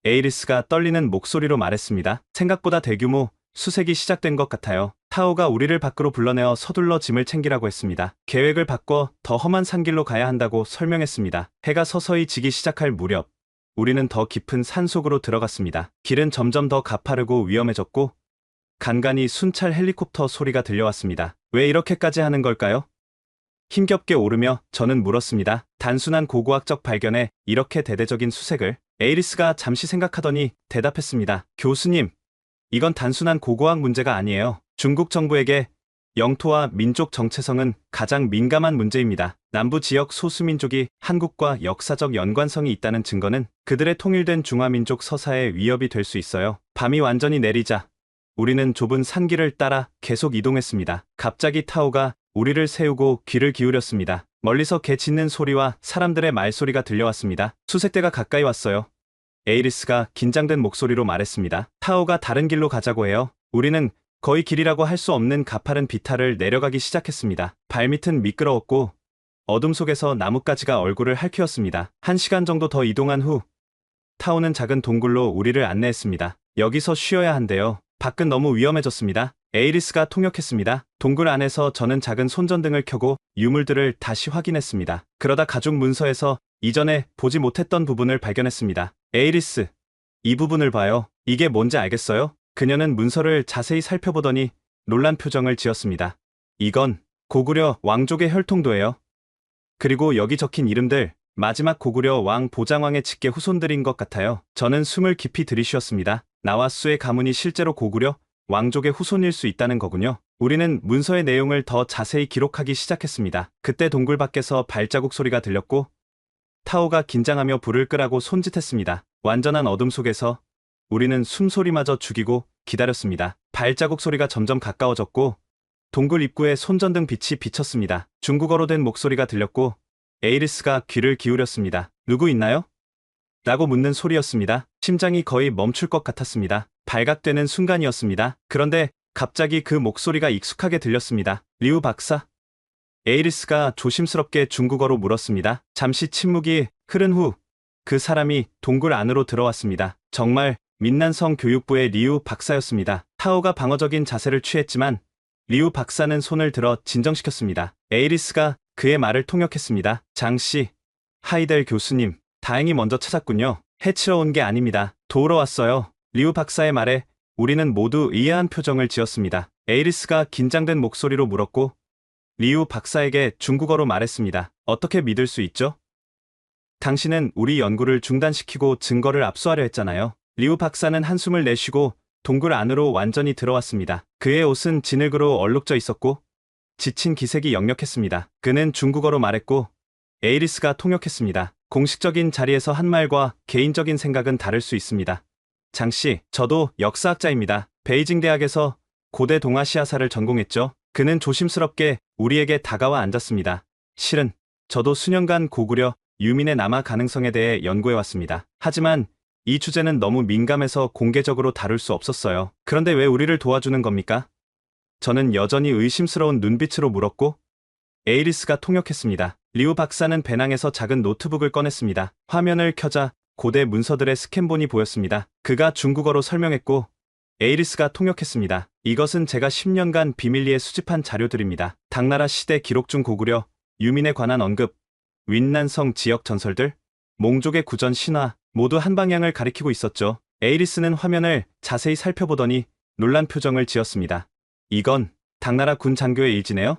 에이리스가 떨리는 목소리로 말했습니다. 생각보다 대규모 수색이 시작된 것 같아요. 타오가 우리를 밖으로 불러내어 서둘러 짐을 챙기라고 했습니다. 계획을 바꿔 더 험한 산길로 가야 한다고 설명했습니다. 해가 서서히 지기 시작할 무렵 우리는 더 깊은 산속으로 들어갔습니다. 길은 점점 더 가파르고 위험해졌고 간간히 순찰 헬리콥터 소리가 들려왔습니다. 왜 이렇게까지 하는 걸까요? 힘겹게 오르며 저는 물었습니다. 단순한 고고학적 발견에 이렇게 대대적인 수색을? 에이리스가 잠시 생각하더니 대답했습니다. 교수님, 이건 단순한 고고학 문제가 아니에요. 중국 정부에게 영토와 민족 정체성은 가장 민감한 문제입니다. 남부 지역 소수민족이 한국과 역사적 연관성이 있다는 증거는 그들의 통일된 중화민족 서사에 위협이 될 수 있어요. 밤이 완전히 내리자 우리는 좁은 산길을 따라 계속 이동했습니다. 갑자기 타오가 우리를 세우고 귀를 기울였습니다. 멀리서 개 짖는 소리와 사람들의 말소리가 들려왔습니다. 수색대가 가까이 왔어요. 에이리스가 긴장된 목소리로 말했습니다. 타오가 다른 길로 가자고 해요. 우리는 거의 길이라고 할 수 없는 가파른 비탈을 내려가기 시작했습니다. 발밑은 미끄러웠고 어둠 속에서 나뭇가지가 얼굴을 핥히었습니다. 1시간 정도 더 이동한 후 타오는 작은 동굴로 우리를 안내했습니다. 여기서 쉬어야 한대요. 밖은 너무 위험해졌습니다. 에이리스가 통역했습니다. 동굴 안에서 저는 작은 손전등을 켜고 유물들을 다시 확인했습니다. 그러다 가죽 문서에서 이전에 보지 못했던 부분을 발견했습니다. 에이리스, 이 부분을 봐요. 이게 뭔지 알겠어요? 그녀는 문서를 자세히 살펴보더니 놀란 표정을 지었습니다. 이건 고구려 왕족의 혈통도예요. 그리고 여기 적힌 이름들, 마지막 고구려 왕 보장왕의 직계 후손들인 것 같아요. 저는 숨을 깊이 들이쉬었습니다. 나와 수의 가문이 실제로 고구려 왕족의 후손일 수 있다는 거군요. 우리는 문서의 내용을 더 자세히 기록하기 시작했습니다. 그때 동굴 밖에서 발자국 소리가 들렸고 타오가 긴장하며 불을 끄라고 손짓했습니다. 완전한 어둠 속에서 우리는 숨소리마저 죽이고 기다렸습니다. 발자국 소리가 점점 가까워졌고 동굴 입구에 손전등 빛이 비쳤습니다. 중국어로 된 목소리가 들렸고 에이리스가 귀를 기울였습니다. 누구 있나요? 라고 묻는 소리였습니다. 심장이 거의 멈출 것 같았습니다. 발각되는 순간이었습니다. 그런데 갑자기 그 목소리가 익숙하게 들렸습니다. 리우 박사? 에이리스가 조심스럽게 중국어로 물었습니다. 잠시 침묵이 흐른 후 그 사람이 동굴 안으로 들어왔습니다. 정말 민난성 교육부의 리우 박사였습니다. 타오가 방어적인 자세를 취했지만 리우 박사는 손을 들어 진정시켰습니다. 에이리스가 그의 말을 통역했습니다. 장씨, 하이델 교수님, 다행히 먼저 찾았군요. 해치러 온 게 아닙니다. 도우러 왔어요. 리우 박사의 말에 우리는 모두 의아한 표정을 지었습니다. 에이리스가 긴장된 목소리로 물었고 리우 박사에게 중국어로 말했습니다. 어떻게 믿을 수 있죠? 당신은 우리 연구를 중단시키고 증거를 압수하려 했잖아요. 리우 박사는 한숨을 내쉬고 동굴 안으로 완전히 들어왔습니다. 그의 옷은 진흙으로 얼룩져 있었고 지친 기색이 역력했습니다. 그는 중국어로 말했고 에이리스가 통역했습니다. 공식적인 자리에서 한 말과 개인적인 생각은 다를 수 있습니다. 장씨, 저도 역사학자입니다. 베이징 대학에서 고대 동아시아사를 전공했죠. 그는 조심스럽게 우리에게 다가와 앉았습니다. 실은 저도 수년간 고구려 유민의 남하 가능성에 대해 연구해왔습니다. 하지만 이 주제는 너무 민감해서 공개적으로 다룰 수 없었어요. 그런데 왜 우리를 도와주는 겁니까? 저는 여전히 의심스러운 눈빛으로 물었고 에이리스가 통역했습니다. 리우 박사는 배낭에서 작은 노트북을 꺼냈습니다. 화면을 켜자 고대 문서들의 스캔본이 보였습니다. 그가 중국어로 설명했고 에이리스가 통역했습니다. 이것은 제가 10년간 비밀리에 수집한 자료들입니다. 당나라 시대 기록 중 고구려 유민에 관한 언급, 윈난성 지역 전설들, 몽족의 구전 신화 모두 한 방향을 가리키고 있었죠. 에이리스는 화면을 자세히 살펴보더니 놀란 표정을 지었습니다. 이건 당나라 군 장교의 일지네요?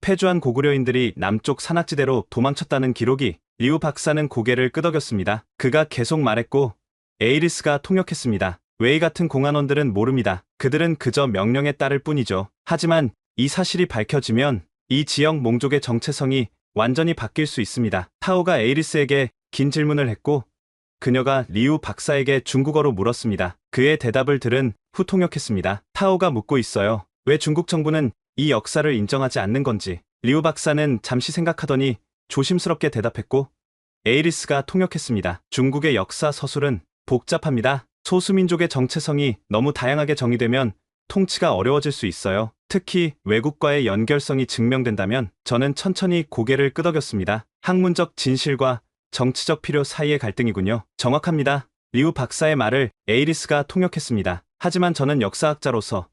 패주한 고구려인들이 남쪽 산악지대로 도망쳤다는 기록이. 리우 박사는 고개를 끄덕였습니다. 그가 계속 말했고 에이리스가 통역했습니다. 웨이 같은 공안원들은 모릅니다. 그들은 그저 명령에 따를 뿐이죠. 하지만 이 사실이 밝혀지면 이 지역 몽족의 정체성이 완전히 바뀔 수 있습니다. 타오가 에이리스에게 긴 질문을 했고 그녀가 리우 박사에게 중국어로 물었습니다. 그의 대답을 들은 후 통역했습니다. 타오가 묻고 있어요. 왜 중국 정부는 이 역사를 인정하지 않는 건지. 리우 박사는 잠시 생각하더니 조심스럽게 대답했고 에이리스가 통역했습니다. 중국의 역사 서술은 복잡합니다. 소수민족의 정체성이 너무 다양하게 정의되면 통치가 어려워질 수 있어요. 특히 외국과의 연결성이 증명된다면. 저는 천천히 고개를 끄덕였습니다. 학문적 진실과 정치적 필요 사이의 갈등이군요. 정확합니다. 리우 박사의 말을 에이리스가 통역했습니다. 하지만 저는 역사학자로서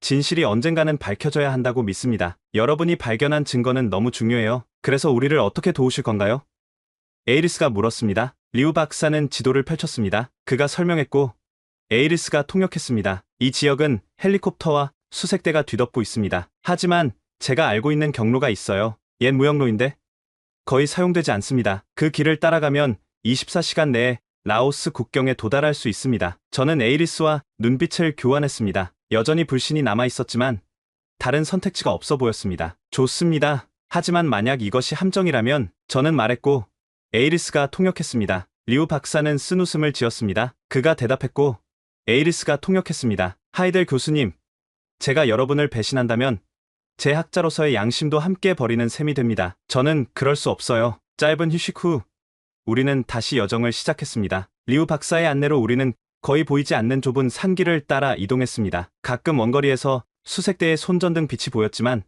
진실이 언젠가는 밝혀져야 한다고 믿습니다. 여러분이 발견한 증거는 너무 중요해요. 그래서 우리를 어떻게 도우실 건가요? 에이리스가 물었습니다. 리우 박사는 지도를 펼쳤습니다. 그가 설명했고 에이리스가 통역했습니다. 이 지역은 헬리콥터와 수색대가 뒤덮고 있습니다. 하지만 제가 알고 있는 경로가 있어요. 옛 무역로인데 거의 사용되지 않습니다. 그 길을 따라가면 24시간 내에 라오스 국경에 도달할 수 있습니다. 저는 에이리스와 눈빛을 교환했습니다. 여전히 불신이 남아있었지만 다른 선택지가 없어 보였습니다. 좋습니다. 하지만 만약 이것이 함정이라면. 저는 말했고 에이리스가 통역했습니다. 리우 박사는 쓴웃음을 지었습니다. 그가 대답했고 에이리스가 통역했습니다. 하이델 교수님, 제가 여러분을 배신한다면 제 학자로서의 양심도 함께 버리는 셈이 됩니다. 저는 그럴 수 없어요. 짧은 휴식 후 우리는 다시 여정을 시작했습니다. 리우 박사의 안내로 우리는 거의 보이지 않는 좁은 산길을 따라 이동했습니다. 가끔 원거리에서 수색대의 손전등 빛이 보였지만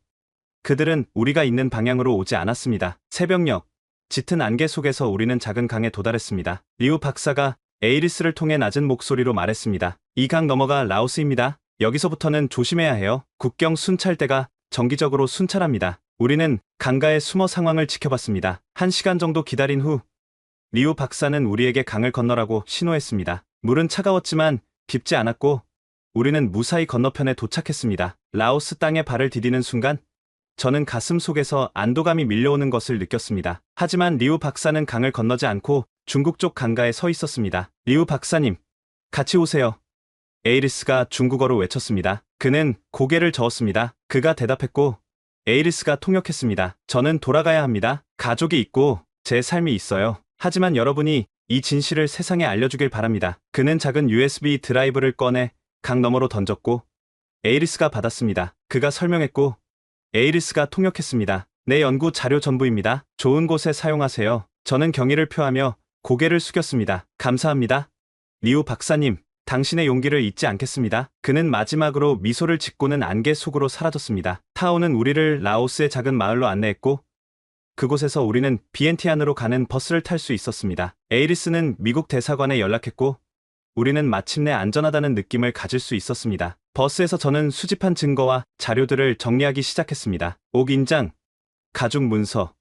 그들은 우리가 있는 방향으로 오지 않았습니다. 새벽녘, 짙은 안개 속에서 우리는 작은 강에 도달했습니다. 리우 박사가 에이리스를 통해 낮은 목소리로 말했습니다. 이 강 너머가 라오스입니다. 여기서부터는 조심해야 해요. 국경 순찰대가 정기적으로 순찰합니다. 우리는 강가에 숨어 상황을 지켜봤습니다. 1시간 정도 기다린 후 리우 박사는 우리에게 강을 건너라고 신호했습니다. 물은 차가웠지만 깊지 않았고 우리는 무사히 건너편에 도착했습니다. 라오스 땅에 발을 디디는 순간 저는 가슴 속에서 안도감이 밀려오는 것을 느꼈습니다. 하지만 리우 박사는 강을 건너지 않고 중국 쪽 강가에 서 있었습니다. 리우 박사님, 같이 오세요. 에이리스가 중국어로 외쳤습니다. 그는 고개를 저었습니다. 그가 대답했고 에이리스가 통역했습니다. 저는 돌아가야 합니다. 가족이 있고 제 삶이 있어요. 하지만 여러분이 이 진실을 세상에 알려주길 바랍니다. 그는 작은 USB 드라이브를 꺼내 강 너머로 던졌고 에이리스가 받았습니다. 그가 설명했고 에이리스가 통역했습니다. 내 연구 자료 전부입니다. 좋은 곳에 사용하세요. 저는 경의를 표하며 고개를 숙였습니다. 감사합니다. 리우 박사님, 당신의 용기를 잊지 않겠습니다. 그는 마지막으로 미소를 짓고는 안개 속으로 사라졌습니다. 타오는 우리를 라오스의 작은 마을로 안내했고 그곳에서 우리는 비엔티안으로 가는 버스를 탈 수 있었습니다. 에이리스는 미국 대사관에 연락했고 우리는 마침내 안전하다는 느낌을 가질 수 있었습니다. 버스에서 저는 수집한 증거와 자료들을 정리하기 시작했습니다. 옥인장, 가족 문서,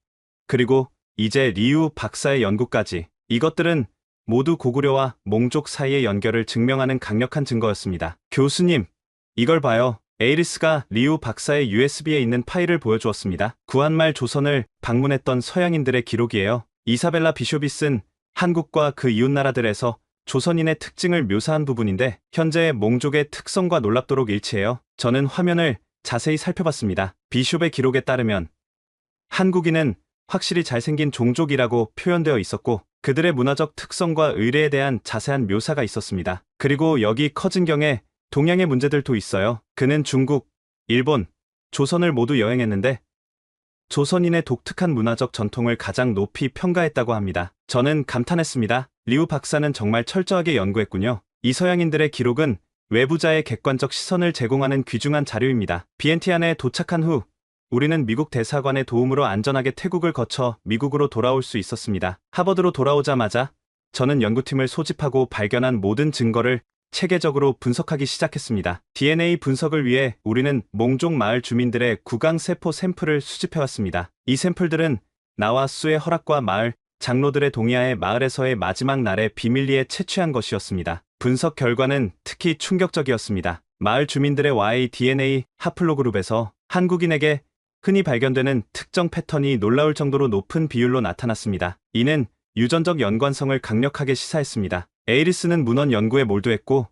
그리고 이제 리우 박사의 연구까지. 이것들은 모두 고구려와 몽족 사이의 연결을 증명하는 강력한 증거였습니다. 교수님, 이걸 봐요. 에이리스가 리우 박사의 USB에 있는 파일을 보여주었습니다. 구한말 조선을 방문했던 서양인들의 기록이에요. 이사벨라 비숍이 쓴 한국과 그 이웃나라들에서 조선인의 특징을 묘사한 부분인데 현재의 몽족의 특성과 놀랍도록 일치해요. 저는 화면을 자세히 살펴봤습니다. 비숍의 기록에 따르면 한국인은 확실히 잘생긴 종족이라고 표현되어 있었고 그들의 문화적 특성과 의례에 대한 자세한 묘사가 있었습니다. 그리고 여기 커진경에 동양의 문제들도 있어요. 그는 중국, 일본, 조선을 모두 여행했는데 조선인의 독특한 문화적 전통을 가장 높이 평가했다고 합니다. 저는 감탄했습니다. 리우 박사는 정말 철저하게 연구했군요. 이 서양인들의 기록은 외부자의 객관적 시선을 제공하는 귀중한 자료입니다. 비엔티안에 도착한 후 우리는 미국 대사관의 도움으로 안전하게 태국을 거쳐 미국으로 돌아올 수 있었습니다. 하버드로 돌아오자마자 저는 연구팀을 소집하고 발견한 모든 증거를 체계적으로 분석하기 시작했습니다. DNA 분석을 위해 우리는 몽족 마을 주민들의 구강세포 샘플을 수집해왔습니다. 이 샘플들은 나와 수의 허락과 마을 장로들의 동의하에 마을에서의 마지막 날에 비밀리에 채취한 것이었습니다. 분석 결과는 특히 충격적이었습니다. 마을 주민들의 Y DNA 하플로그룹에서 한국인에게 흔히 발견되는 특정 패턴이 놀라울 정도로 높은 비율로 나타났습니다. 이는 유전적 연관성을 강력하게 시사했습니다. 에이리스는 문헌 연구에 몰두했고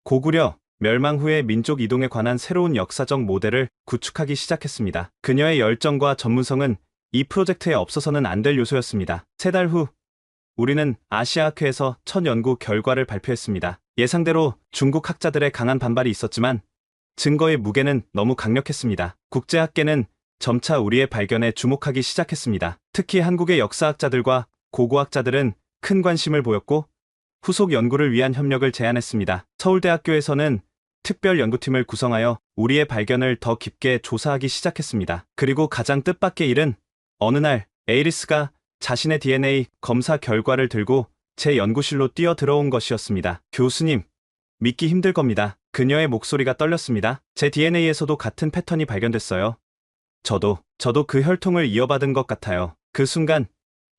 고구려 멸망 후의 민족 이동에 관한 새로운 역사적 모델을 구축하기 시작했습니다. 그녀의 열정과 전문성은 이 프로젝트에 없어서는 안 될 요소였습니다. 3달 후 우리는 아시아학회에서 첫 연구 결과를 발표했습니다. 예상대로 중국 학자들의 강한 반발이 있었지만 증거의 무게는 너무 강력했습니다. 국제학계는 점차 우리의 발견에 주목하기 시작했습니다. 특히 한국의 역사학자들과 고고학자들은 큰 관심을 보였고 후속 연구를 위한 협력을 제안했습니다. 서울대학교에서는 특별 연구팀을 구성하여 우리의 발견을 더 깊게 조사하기 시작했습니다. 그리고 가장 뜻밖의 일은 어느 날 에이리스가 자신의 DNA 검사 결과를 들고 제 연구실로 뛰어들어온 것이었습니다. 교수님, 믿기 힘들 겁니다. 그녀의 목소리가 떨렸습니다. 제 DNA에서도 같은 패턴이 발견됐어요. 저도 그 혈통을 이어받은 것 같아요. 그 순간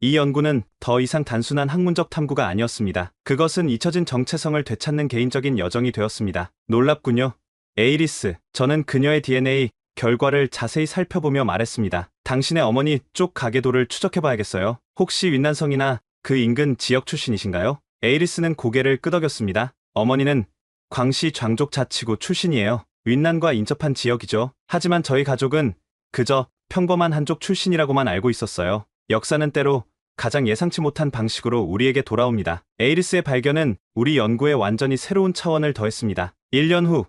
이 연구는 더 이상 단순한 학문적 탐구가 아니었습니다. 그것은 잊혀진 정체성을 되찾는 개인적인 여정이 되었습니다. 놀랍군요. 에이리스, 저는 그녀의 DNA 결과를 자세히 살펴보며 말했습니다. 당신의 어머니 쪽 가계도를 추적해봐야겠어요. 혹시 윈난성이나 그 인근 지역 출신이신가요? 에이리스는 고개를 끄덕였습니다. 어머니는 광시 장족 자치구 출신이에요. 윈난과 인접한 지역이죠. 하지만 저희 가족은 그저 평범한 한족 출신이라고만 알고 있었어요. 역사는 때로 가장 예상치 못한 방식으로 우리에게 돌아옵니다. 에이리스의 발견은 우리 연구에 완전히 새로운 차원을 더했습니다. 1년 후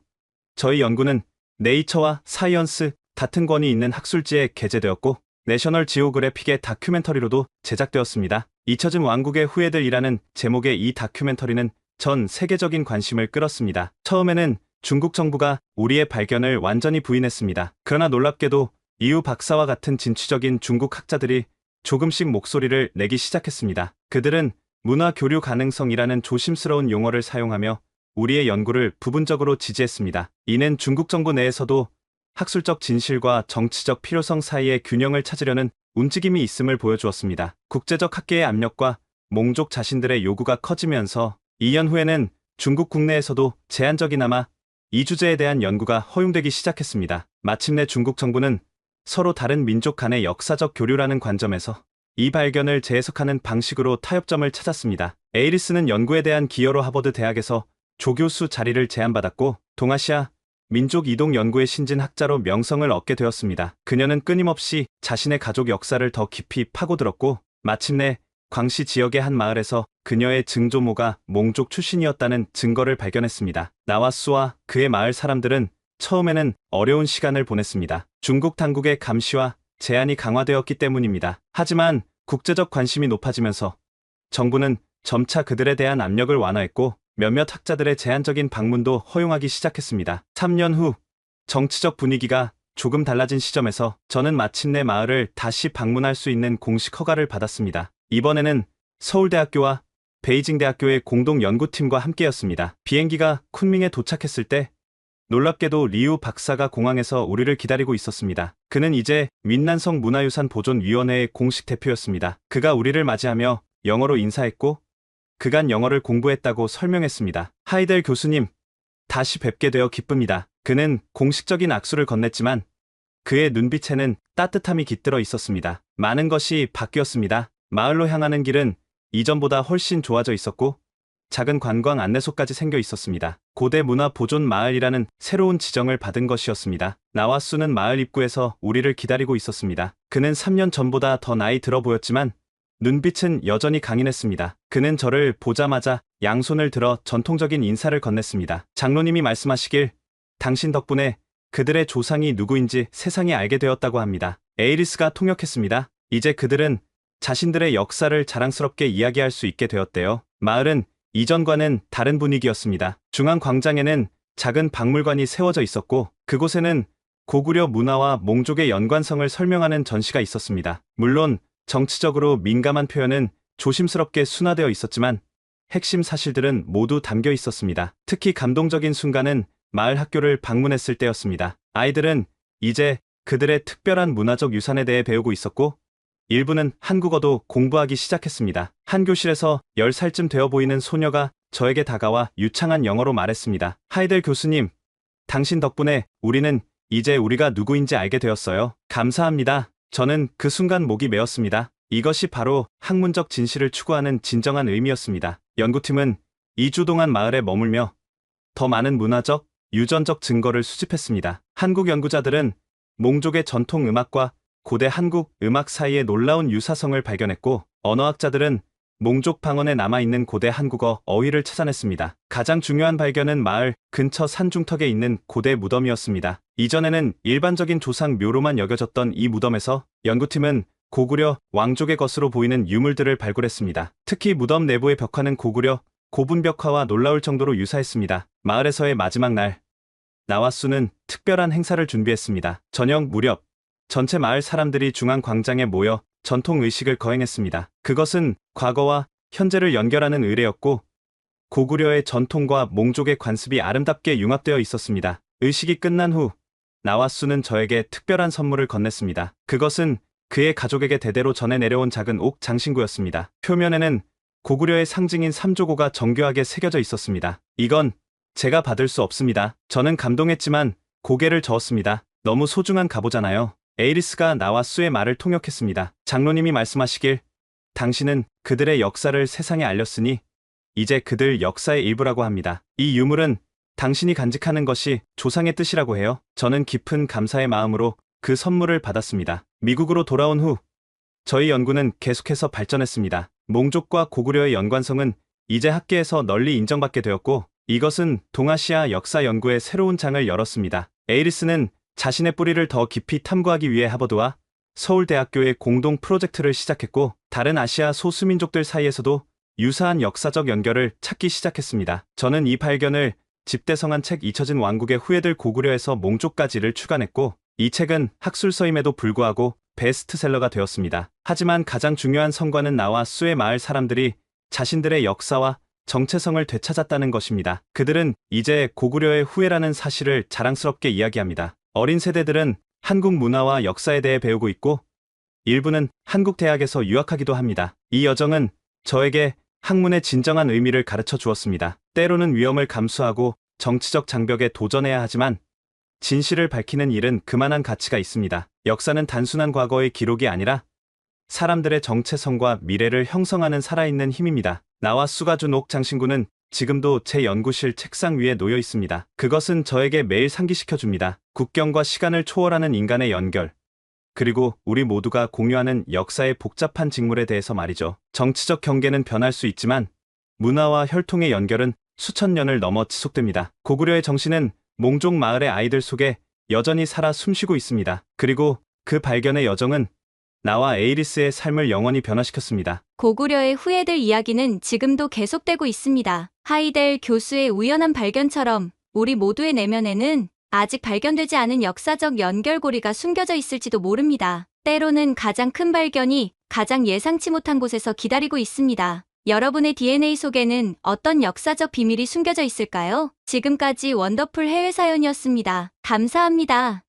저희 연구는 네이처와 사이언스 같은 권위 있는 학술지에 게재되었고 내셔널 지오그래픽의 다큐멘터리로도 제작되었습니다. 잊혀진 왕국의 후예들이라는 제목의 이 다큐멘터리는 전 세계적인 관심을 끌었습니다. 처음에는 중국 정부가 우리의 발견을 완전히 부인했습니다. 그러나 놀랍게도 리우 박사와 같은 진취적인 중국 학자들이 조금씩 목소리를 내기 시작했습니다. 그들은 문화 교류 가능성이라는 조심스러운 용어를 사용하며 우리의 연구를 부분적으로 지지했습니다. 이는 중국 정부 내에서도 학술적 진실과 정치적 필요성 사이의 균형을 찾으려는 움직임이 있음을 보여주었습니다. 국제적 학계의 압력과 몽족 자신들의 요구가 커지면서 2년 후에는 중국 국내에서도 제한적이나마 이 주제에 대한 연구가 허용되기 시작했습니다. 마침내 중국 정부는 서로 다른 민족 간의 역사적 교류라는 관점에서 이 발견을 재해석하는 방식으로 타협점을 찾았습니다. 에이리스는 연구에 대한 기여로 하버드 대학에서 조교수 자리를 제안받았고 동아시아 민족 이동 연구의 신진 학자로 명성을 얻게 되었습니다. 그녀는 끊임없이 자신의 가족 역사를 더 깊이 파고들었고 마침내 광시 지역의 한 마을에서 그녀의 증조모가 몽족 출신이었다는 증거를 발견했습니다. 나와수와 그의 마을 사람들은 처음에는 어려운 시간을 보냈습니다. 중국 당국의 감시와 제한이 강화되었기 때문입니다. 하지만 국제적 관심이 높아지면서 정부는 점차 그들에 대한 압력을 완화했고 몇몇 학자들의 제한적인 방문도 허용하기 시작했습니다. 3년 후 정치적 분위기가 조금 달라진 시점에서 저는 마침내 마을을 다시 방문할 수 있는 공식 허가를 받았습니다. 이번에는 서울대학교와 베이징대학교의 공동 연구팀과 함께였습니다. 비행기가 쿤밍에 도착했을 때 놀랍게도 리우 박사가 공항에서 우리를 기다리고 있었습니다. 그는 이제 윈난성 문화유산 보존위원회의 공식 대표였습니다. 그가 우리를 맞이하며 영어로 인사했고 그간 영어를 공부했다고 설명했습니다. 하이델 교수님, 다시 뵙게 되어 기쁩니다. 그는 공식적인 악수를 건넸지만 그의 눈빛에는 따뜻함이 깃들어 있었습니다. 많은 것이 바뀌었습니다. 마을로 향하는 길은 이전보다 훨씬 좋아져 있었고 작은 관광 안내소까지 생겨 있었습니다. 고대 문화 보존 마을이라는 새로운 지정을 받은 것이었습니다. 나와수는 마을 입구에서 우리를 기다리고 있었습니다. 그는 3년 전보다 더 나이 들어 보였지만 눈빛은 여전히 강인했습니다. 그는 저를 보자마자 양손을 들어 전통적인 인사를 건넸습니다. 장로님이 말씀하시길 당신 덕분에 그들의 조상이 누구인지 세상이 알게 되었다고 합니다. 에이리스가 통역했습니다. 이제 그들은 자신들의 역사를 자랑스럽게 이야기할 수 있게 되었대요. 마을은 이전과는 다른 분위기였습니다. 중앙 광장에는 작은 박물관이 세워져 있었고 그곳에는 고구려 문화와 몽족의 연관성을 설명하는 전시가 있었습니다. 물론 정치적으로 민감한 표현은 조심스럽게 순화되어 있었지만 핵심 사실들은 모두 담겨 있었습니다. 특히 감동적인 순간은 마을 학교를 방문했을 때였습니다. 아이들은 이제 그들의 특별한 문화적 유산에 대해 배우고 있었고 일부는 한국어도 공부하기 시작했습니다. 한 교실에서 10살쯤 되어 보이는 소녀가 저에게 다가와 유창한 영어로 말했습니다. 하이델 교수님, 당신 덕분에 우리는 이제 우리가 누구인지 알게 되었어요. 감사합니다. 저는 그 순간 목이 메었습니다. 이것이 바로 학문적 진실을 추구하는 진정한 의미였습니다. 연구팀은 2주 동안 마을에 머물며 더 많은 문화적, 유전적 증거를 수집했습니다. 한국 연구자들은 몽족의 전통 음악과 고대 한국 음악 사이의 놀라운 유사성을 발견했고 언어학자들은 몽족 방언에 남아있는 고대 한국어 어휘를 찾아냈습니다. 가장 중요한 발견은 마을 근처 산중턱에 있는 고대 무덤이었습니다. 이전에는 일반적인 조상 묘로만 여겨졌던 이 무덤에서 연구팀은 고구려 왕족의 것으로 보이는 유물들을 발굴했습니다. 특히 무덤 내부의 벽화는 고구려 고분 벽화와 놀라울 정도로 유사했습니다. 마을에서의 마지막 날, 나와수는 특별한 행사를 준비했습니다. 저녁 무렵 전체 마을 사람들이 중앙 광장에 모여 전통 의식을 거행했습니다. 그것은 과거와 현재를 연결하는 의례였고 고구려의 전통과 몽족의 관습이 아름답게 융합되어 있었습니다. 의식이 끝난 후 나와수는 저에게 특별한 선물을 건넸습니다. 그것은 그의 가족에게 대대로 전해 내려온 작은 옥 장신구였습니다. 표면에는 고구려의 상징인 삼조고가 정교하게 새겨져 있었습니다. 이건 제가 받을 수 없습니다. 저는 감동했지만 고개를 저었습니다. 너무 소중한 갑오잖아요. 에이리스가 나와수의 말을 통역했습니다. 장로님이 말씀하시길 당신은 그들의 역사를 세상에 알렸으니 이제 그들 역사의 일부라고 합니다. 이 유물은 당신이 간직하는 것이 조상의 뜻이라고 해요. 저는 깊은 감사의 마음으로 그 선물을 받았습니다. 미국으로 돌아온 후 저희 연구는 계속해서 발전했습니다. 몽족과 고구려의 연관성은 이제 학계에서 널리 인정받게 되었고 이것은 동아시아 역사 연구의 새로운 장을 열었습니다. 에이리스는 자신의 뿌리를 더 깊이 탐구하기 위해 하버드와 서울대학교의 공동 프로젝트를 시작했고 다른 아시아 소수민족들 사이에서도 유사한 역사적 연결을 찾기 시작했습니다. 저는 이 발견을 집대성한 책 잊혀진 왕국의 후예들 고구려에서 몽족까지를 출간했고 이 책은 학술서임에도 불구하고 베스트셀러가 되었습니다. 하지만 가장 중요한 성과는 나와 수의 마을 사람들이 자신들의 역사와 정체성을 되찾았다는 것입니다. 그들은 이제 고구려의 후예라는 사실을 자랑스럽게 이야기합니다. 어린 세대들은 한국 문화와 역사에 대해 배우고 있고 일부는 한국 대학에서 유학하기도 합니다. 이 여정은 저에게 학문의 진정한 의미를 가르쳐 주었습니다. 때로는 위험을 감수하고 정치적 장벽에 도전해야 하지만 진실을 밝히는 일은 그만한 가치가 있습니다. 역사는 단순한 과거의 기록이 아니라 사람들의 정체성과 미래를 형성하는 살아있는 힘입니다. 나와 수가준 옥 장신구는 지금도 제 연구실 책상 위에 놓여 있습니다. 그것은 저에게 매일 상기시켜줍니다. 국경과 시간을 초월하는 인간의 연결. 그리고 우리 모두가 공유하는 역사의 복잡한 직물에 대해서 말이죠. 정치적 경계는 변할 수 있지만 문화와 혈통의 연결은 수천 년을 넘어 지속됩니다. 고구려의 정신은 몽종 마을의 아이들 속에 여전히 살아 숨쉬고 있습니다. 그리고 그 발견의 여정은 나와 에이리스의 삶을 영원히 변화시켰습니다. 고구려의 후예들 이야기는 지금도 계속되고 있습니다. 하이델 교수의 우연한 발견처럼 우리 모두의 내면에는 아직 발견되지 않은 역사적 연결고리가 숨겨져 있을지도 모릅니다. 때로는 가장 큰 발견이 가장 예상치 못한 곳에서 기다리고 있습니다. 여러분의 DNA 속에는 어떤 역사적 비밀이 숨겨져 있을까요? 지금까지 원더풀 해외 사연이었습니다. 감사합니다.